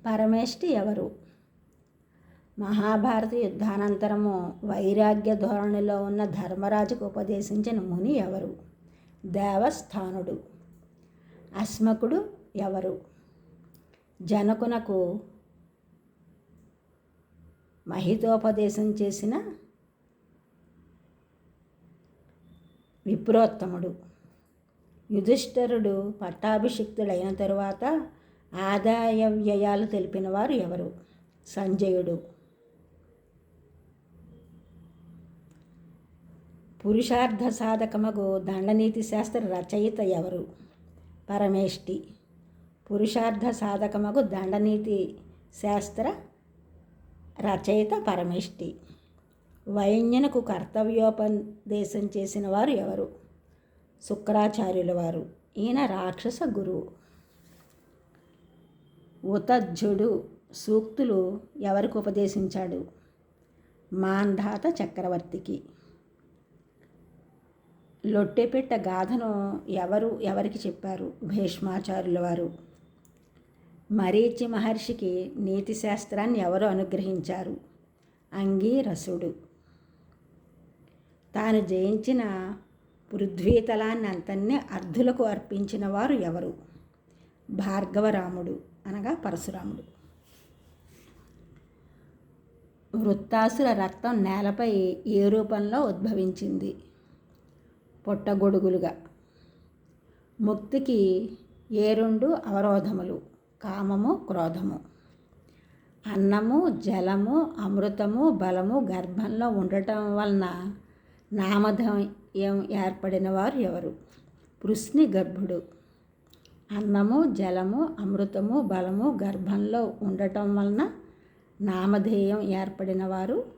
పరమేష్టి ఎవరు? మహాభారత యుద్ధానంతరము వైరాగ్య ధోరణిలో ఉన్న ధర్మరాజుకు ఉపదేశించిన ముని ఎవరు? దేవస్థానుడు. అస్మకుడు ఎవరు? జనకునకు మహితోపదేశం చేసిన విప్రోత్తముడు. యుధిష్ఠిరుడు పట్టాభిషిక్తుడైన తరువాత ఆదాయ వ్యయాలు తెలిపినవారు ఎవరు? సంజయుడు. పురుషార్థ సాధకమగు దండనీతి శాస్త్ర రచయిత ఎవరు? పరమేష్టి. పురుషార్థ సాధకమగు దండనీతి శాస్త్ర రచయిత పరమేష్టి. వైన్యునకు కర్తవ్యోపదేశం చేసిన వారు ఎవరు? శుక్రాచార్యుల వారు. ఈయన రాక్షస గురువు. ఉతజ్జుడు సూక్తులు ఎవరికి ఉపదేశించాడు? మాంధాత చక్రవర్తికి. లొట్టెపెట్ట గాథను ఎవరికి చెప్పారు? భీష్మాచార్యుల వారు. మరీచి మహర్షికి నీతి శాస్త్రాన్ని ఎవరు అనుగ్రహించారు? అంగీరసుడు. తాను జయించిన పృథ్వీతలాన్ని అంతన్ని అర్ధులకు అర్పించిన వారు ఎవరు? భార్గవరాముడు అనగా పరశురాముడు. వృత్తాసుర రక్తం నేలపై ఏ రూపంలో ఉద్భవించింది? పుట్టగొడుగులుగా. ముక్తికి ఏ రెండు అవరోధములు? కామము, క్రోధము. అన్నము, జలము, అమృతము, బలము గర్భంలో ఉండటం వలన నామధేయం ఏర్పడిన వారు ఎవరు? పృశ్ని గర్భుడు. అన్నము, జలము, అమృతము, బలము గర్భంలో ఉండటం వలన నామధేయం ఏర్పడిన వారు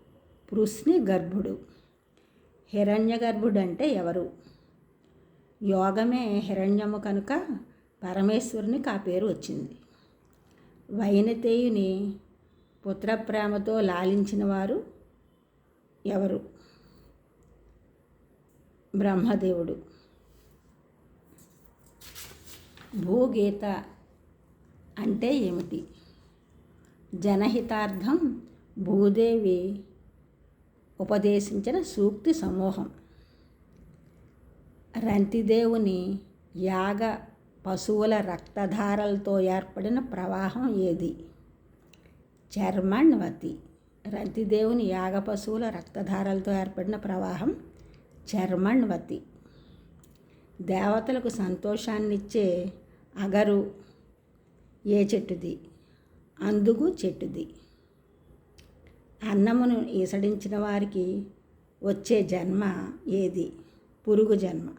పృశ్ని గర్భుడు. హిరణ్య గర్భుడు అంటే ఎవరు? యోగమే హిరణ్యము కనుక పరమేశ్వరునికి ఆ పేరు వచ్చింది. వైనతేయుని పుత్రప్రేమతో లాలించిన వారు ఎవరు? బ్రహ్మదేవుడు. భూగీత అంటే ఏమిటి? జనహితార్థం భూదేవి ఉపదేశించిన సూక్తి సమూహం. రంతిదేవుని యాగ పశువుల రక్తధారలతో ఏర్పడిన ప్రవాహం ఏది? చర్మణ్వతి. రంతిదేవుని యాగ పశువుల రక్తధారలతో ఏర్పడిన ప్రవాహం చర్మణ్వతి. దేవతలకు సంతోషాన్నిచ్చే అగరు ఏ చెట్టుది? అందుగు చెట్టుది. అన్నమును ఈసడించిన వారికి వచ్చే జన్మ ఏది? పురుగు జన్మ.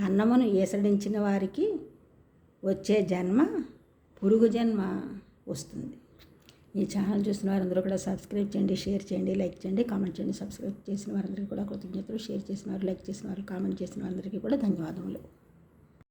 అన్నమును ఈసడించిన వారికి వచ్చే జన్మ పురుగు జన్మ వస్తుంది. ఈ ఛానల్ చూసిన వారందరూ కూడా సబ్స్క్రైబ్ చేయండి, షేర్ చేయండి, లైక్ చేయండి, కామెంట్ చేయండి. సబ్స్క్రైబ్ చేసిన వారందరికీ కూడా కృతజ్ఞతలు. షేర్ చేసిన వారు, లైక్ చేసిన వారు, కామెంట్ చేసిన వారందరికీ కూడా ధన్యవాదములు.